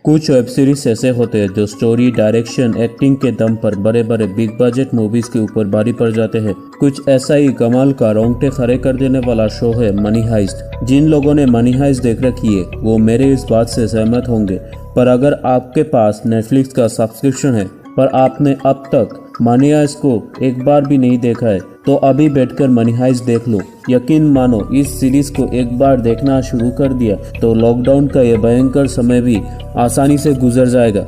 कुछ web series ऐसे होते हैं जो स्टोरी, डायरेक्शन, एक्टिंग के दम पर बड़े बड़े बिग बजट मूवीज के ऊपर भारी पड़ जाते हैं। कुछ ऐसा ही कमाल का रोंगटे खड़े कर देने वाला शो है मनी हाइस्ट। जिन लोगों ने मनी हाइस्ट देख रखी है वो मेरे इस बात से सहमत होंगे, पर अगर आपके पास नेटफ्लिक्स का सब्सक्रिप्शन है पर आपने अब तक मनी हाइस्ट को एक बार भी नहीं देखा है तो अभी बैठकर मनी हाइस्ट देख लो। यकीन मानो इस सीरीज को एक बार देखना शुरू कर दिया तो लॉकडाउन का यह भयंकर समय भी आसानी से गुजर जाएगा।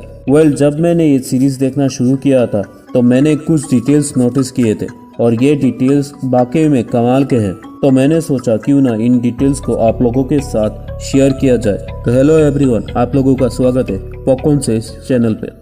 जब मैंने ये सीरीज देखना शुरू किया था तो मैंने कुछ डिटेल्स नोटिस किए थे और ये डिटेल्स वाकई में कमाल के हैं, तो मैंने सोचा क्यों ना इन डिटेल्स को आप लोगों के साथ शेयर किया जाए। तो हेलो एवरीवन, आप लोगों का स्वागत है पॉपकॉर्न से इस चैनल पे।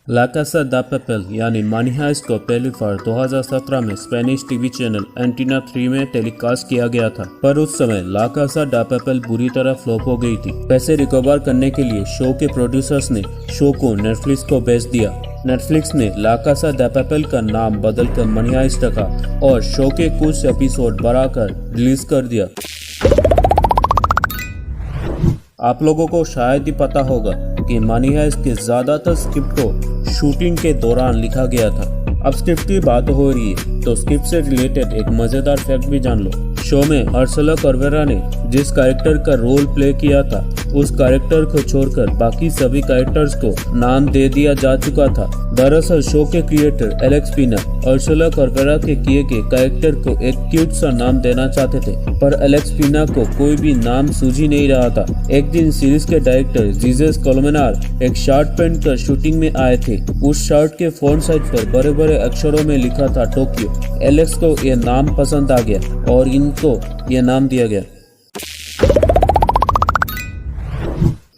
ला कासा दा पेपल यानी मनी हाइस्ट को पहली बार 2017 में स्पेनिश टीवी चैनल एंटीना 3 में टेलीकास्ट किया गया था, पर उस समय ला कासा दा पेपल बुरी तरह फ्लॉप हो गई थी। पैसे रिकवर करने के लिए शो के प्रोड्यूसर्स ने शो को नेटफ्लिक्स को बेच दिया। नेटफ्लिक्स ने ला कासा दा पेपल का नाम बदलकर मनी हाइस्ट रखा और शो के कुछ एपिसोड बढ़ाकर रिलीज कर दिया। आप लोगों को शायद ही पता होगा कि मनी हाइस्ट के ज्यादातर स्क्रिप्ट को शूटिंग के दौरान लिखा गया था। अब स्क्रिप्ट की बात हो रही है तो स्क्रिप्ट से रिलेटेड एक मजेदार फैक्ट भी जान लो। शो में अर्सुला कॉर्बेरा ने जिस कैरेक्टर का रोल प्ले किया था उस कैरेक्टर को छोड़कर बाकी सभी कैरेक्टर्स को नाम दे दिया जा चुका था। दरअसल शो के क्रिएटर एलेक्स पिना अर्सुला कॉर्बेरा के किए गए कैरेक्टर को एक क्यूट सा नाम देना चाहते थे, पर एलेक्स पिना को कोई भी नाम सूझ ही नहीं रहा था। एक दिन सीरीज के डायरेक्टर जीजस कोलोमेनार एक शर्ट पहन कर शूटिंग में आए थे। उस शर्ट के फ्रंट साइड पर बड़े बड़े अक्षरों में लिखा था टोक्यो। एलेक्स को यह नाम पसंद आ गया और इनको यह नाम दिया गया।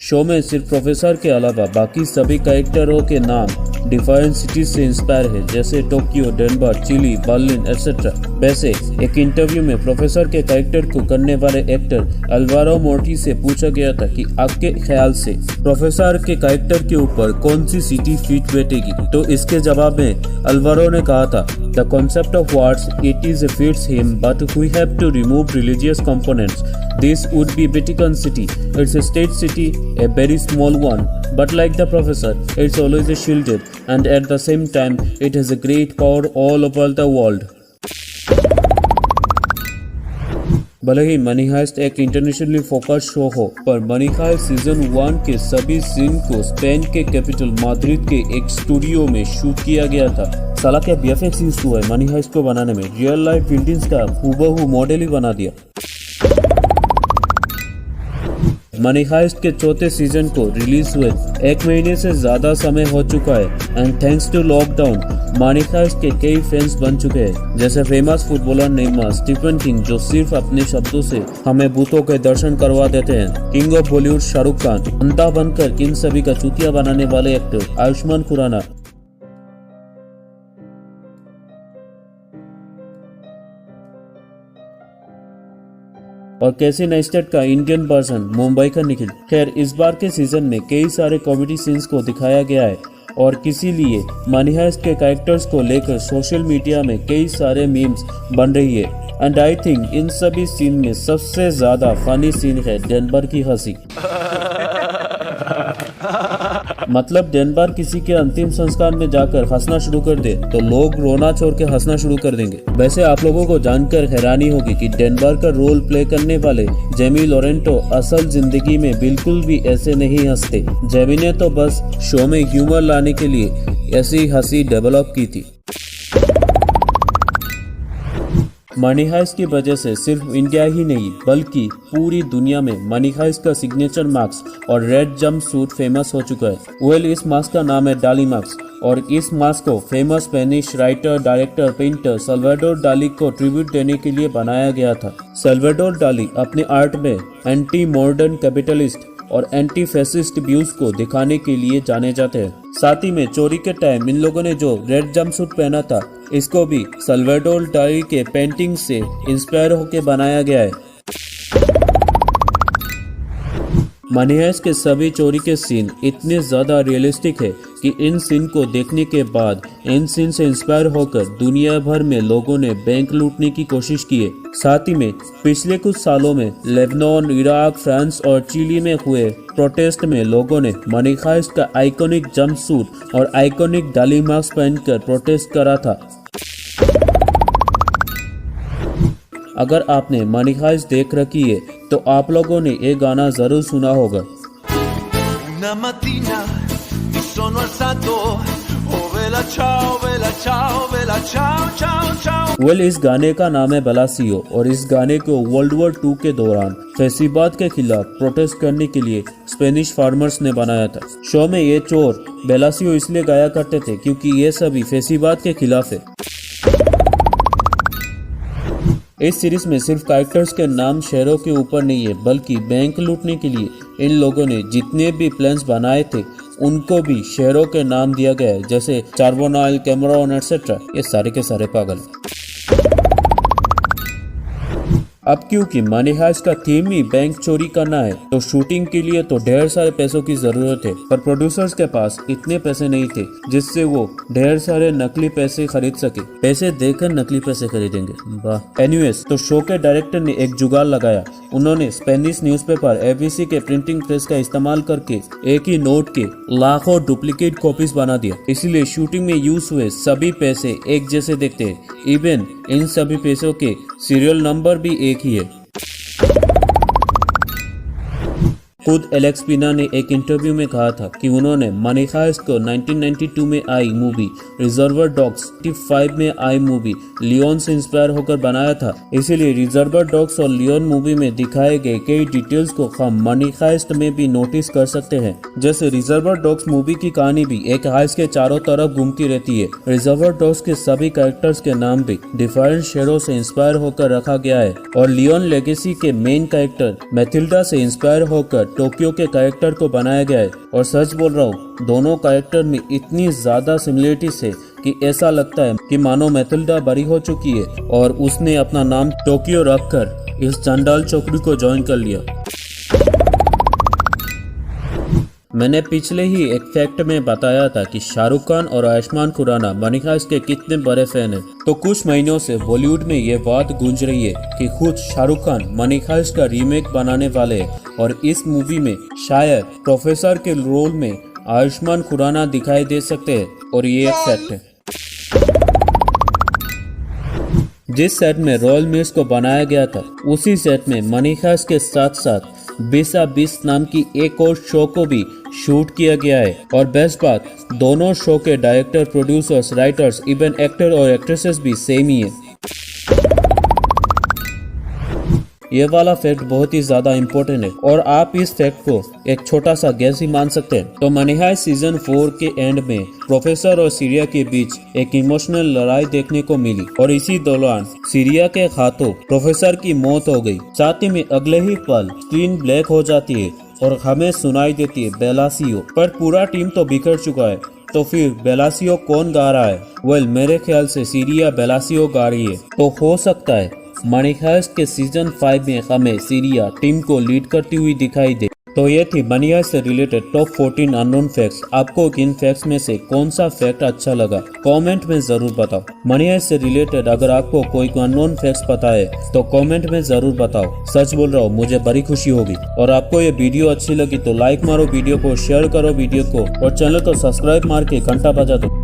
शो में सिर्फ प्रोफेसर के अलावा बाकी सभी कैरेक्टरों के नाम डिफरेंट सिटीज से इंस्पायर है, जैसे Tokyo, Denver, Chile, Berlin etcetera. वैसे एक इंटरव्यू में प्रोफेसर के कैरेक्टर को करने वाले एक्टर अल्वारो मोर्टी से पूछा गया था कि आपके ख्याल से प्रोफेसर के कैरेक्टर के ऊपर कौन सी सिटी फिट बैठेगी, तो इसके जवाब में अल्वारो ने कहा था, the concept of words it is fits him but we have to remove religious components. This would be Vatican City. It's a state city, a very small one, but like the professor, it's always shielded, and at the same time, it has a great power all over the world. भले ही money heist एक internationally focused show हो, पर money heist season 1 के सभी scene को Spain के capital Madrid के एक स्टूडियो में शूट किया गया था। साला क्या वीएफएक्स यूज हुआ है मनी हाइस्ट को बनाने में। रियल लाइफ बिल्डिंग्स का हूबहू मॉडल ही बना दिया। मनी हाइस्ट के चौथे सीजन को रिलीज हुए 1 महीने से ज्यादा समय हो चुका है and thanks to lockdown money heist के कई फैंस बन चुके हैं, जैसे famous footballer Neymar, Stephen King जो सिर्फ अपने शब्दों से हमें भूतों के दर्शन करवा देते हैं, किंग ऑफ बॉलीवुड शाहरुख खान, अंधा बनकर किन सभी का चूतिया बनाने वाले एक्टर आयुष्मान खुराना, और कैसी नेस्टेड का इंडियन वर्जन मुंबई का निखिल। खैर इस बार के सीजन में कई सारे कॉमेडी सीन्स को दिखाया गया है और किसी लिए मनी हाइस्ट के कैरेक्टर्स को लेकर सोशल मीडिया में कई सारे मीम्स बन रही है एंड आई थिंक इन सभी सीन में सबसे ज्यादा फनी सीन है डेनवर की हंसी। मतलब डेनवर किसी के अंतिम संस्कार में जाकर हंसना शुरू कर दे तो लोग रोना छोड़ के हंसना शुरू कर देंगे। वैसे आप लोगों को जानकर हैरानी होगी कि डेनवर का रोल प्ले करने वाले जेमी लोरेंटो असल जिंदगी में बिल्कुल भी ऐसे नहीं हंसते। जेमी ने तो बस शो में ह्यूमर लाने के लिए ऐसी हंसी डेवलप की थी। मनी हाइस्ट की वजह से सिर्फ इंडिया ही नहीं बल्कि पूरी दुनिया में मनी हाइस्ट का सिग्नेचर मास्क और रेड जंप सूट फेमस हो चुका है। इस मास्क का नाम है डाली मास्क और इस मास्क को famous Spanish writer, director, painter Salvador डाली को ट्रिब्यूट देने के लिए बनाया गया था। सल्वाडोर डाली अपने आर्ट में एंटी मॉडर्न कैपिटलिस्ट और एंटी फैसिस्ट व्यूज को दिखाने के लिए जाने जाते हैं। साथ ही में चोरी के टाइम इन लोगों ने जो रेड जंपसूट पहना था इसको भी सल्वाडोर डाली के पेंटिंग से इंस्पायर होकर बनाया गया है। मनी हाइस्ट के सभी चोरी के सीन इतने ज्यादा रियलिस्टिक है कि इन सीन को देखने के बाद इन सीन से इंस्पायर होकर दुनिया भर में लोगों ने बैंक लूटने की कोशिश की है। साथ ही में पिछले कुछ सालों में लेबनान, इराक, फ्रांस और चिली में हुए प्रोटेस्ट में लोगों ने मनी हाइस्ट का आइकॉनिक जंप सूट और आइकॉनिक डाली मास्क पहनकर प्रोटेस्ट करा था। अगर आपने मनी हाइस्ट देख रखी है तो आप लोगों ने ये गाना जरूर सुना होगा। Una mattina mi sono alzato, oh vela ciao, vela ciao, vela ciao, ciao, ciao। इस गाने का नाम है बेलासियो और इस गाने को वर्ल्ड वॉर 2 के दौरान फैसिबाद के खिलाफ प्रोटेस्ट करने के लिए स्पेनिश फार्मर्स ने बनाया था। शो में ये चोर बेलासियो इसलिए गाया करते थे क्योंकि ये सभी फैसिबाद के खिलाफ है। इस सीरीज में सिर्फ कैरेक्टर्स के नाम शहरों के ऊपर नहीं है, बल्कि बैंक लूटने के लिए इन लोगों ने जितने भी प्लान्स बनाए थे उनको भी शहरों के नाम दिया गया है, जैसे चार्बोनाइल, कैमरॉन एटसेट्रा। ये सारे के सारे पागल। अब क्योंकि मनी हाइस्ट का थीम ही बैंक चोरी करना है तो शूटिंग के लिए तो ढेर सारे पैसों की जरूरत है, पर प्रोड्यूसर्स के पास इतने पैसे नहीं थे जिससे वो ढेर सारे नकली पैसे खरीद सके। पैसे देकर नकली पैसे खरीदेंगे, वाह। एनीवेज, तो शो के डायरेक्टर ने एक जुगाड़ लगाया। उन्होंने स्पेनिश न्यूज़पेपर एबीसी के प्रिंटिंग प्रेस का इस्तेमाल करके एक ही नोट के लाखों डुप्लीकेट कॉपीज बना दिया। इसलिए शूटिंग में यूज हुए सभी पैसे एक जैसे दिखते हैं। इवन इन सभी पैसों के सीरियल नंबर भी एक ही है। खुद एलेक्स पिना ने एक इंटरव्यू में कहा था कि उन्होंने मनी हाइस्ट को 1992 में आई मूवी रिजर्वर डॉग्स, 1995 में आई मूवी लियोन से इंस्पायर होकर बनाया था। इसीलिए रिजर्वर डॉग्स और लियोन मूवी में दिखाए गए कई डिटेल्स को हम मनी हाइस्ट में भी नोटिस कर सकते हैं। जैसे रिजर्वर डॉग्स मूवी की कहानी भी एक हाइस्ट के चारों तरफ घूमती रहती है। रिजर्वर डॉग्स के सभी कैरेक्टर्स के नाम भी डिफरेंट शहरों से इंस्पायर होकर रखा गया है और लियोन लेगेसी के मेन कैरेक्टर मैथिल्डा से इंस्पायर होकर टोक्यो के कैरेक्टर को बनाया गया है। और सच बोल रहा हूँ, दोनों कैरेक्टर में इतनी ज्यादा सिमिलरिटीज है कि ऐसा लगता है कि मानो मैथिल्डा बड़ी हो चुकी है और उसने अपना नाम टोक्यो रखकर इस चंडाल चौकड़ी को ज्वाइन कर लिया। मैंने पिछले ही एक फैक्ट में बताया था कि शाहरुख खान और आयुष्मान खुराना मनी हाइस्ट के कितने बड़े फैन हैं। तो कुछ महीनों से बॉलीवुड में ये बात गूंज रही है कि खुद शाहरुख खान मनी हाइस्ट का रीमेक बनाने वाले हैं और इस मूवी में शायद प्रोफेसर के रोल में आयुष्मान खुराना दिखाई दे सकते हैं। और ये एक फैक्ट है। जिस सेट में रॉयल मिर्च को बनाया गया था उसी सेट में मनी हाइस्ट के साथ साथ 20 नाम की एक और शो को भी शूट किया गया है। और बेस्ट बात, दोनों शो के director, producers, writers, even actor और एक्ट्रेसेस भी सेम ही है। ये वाला फैक्ट बहुत ही ज्यादा इम्पोर्टेंट है और आप इस फैक्ट को एक छोटा सा गैस ही मान सकते हैं। तो मनी हाइस्ट सीजन 4 के एंड में प्रोफेसर और सीरिया के बीच एक इमोशनल लड़ाई देखने को मिली और इसी दौरान सीरिया के हाथों प्रोफेसर की मौत हो गई। साथ ही में अगले ही पल स्क्रीन ब्लैक हो जाती है और हमें सुनाई देती है बेलासियो। पर पूरा टीम तो बिखर चुका है, तो फिर बेलासियो कौन गा रहा है? वेल, मेरे ख्याल से सीरिया बेलासियो गा रही है। तो हो सकता है मनी हाइस्ट के सीजन 5 में हमें सीरिया टीम को लीड करती हुई दिखाई दे। तो ये थी मनी हाइस्ट से रिलेटेड टॉप 14 अननोन फैक्ट्स। आपको इन फैक्ट्स में से कौन सा फैक्ट अच्छा लगा कमेंट में जरूर बताओ। मनी हाइस्ट से रिलेटेड अगर आपको कोई अननोन फैक्ट्स पता है तो कमेंट में जरूर बताओ। सच बोल रहा हूँ, मुझे बड़ी खुशी होगी। और आपको ये वीडियो अच्छी लगी तो लाइक मारो वीडियो को, शेयर करो वीडियो को और चैनल को सब्सक्राइब मार के घंटा बजा दो।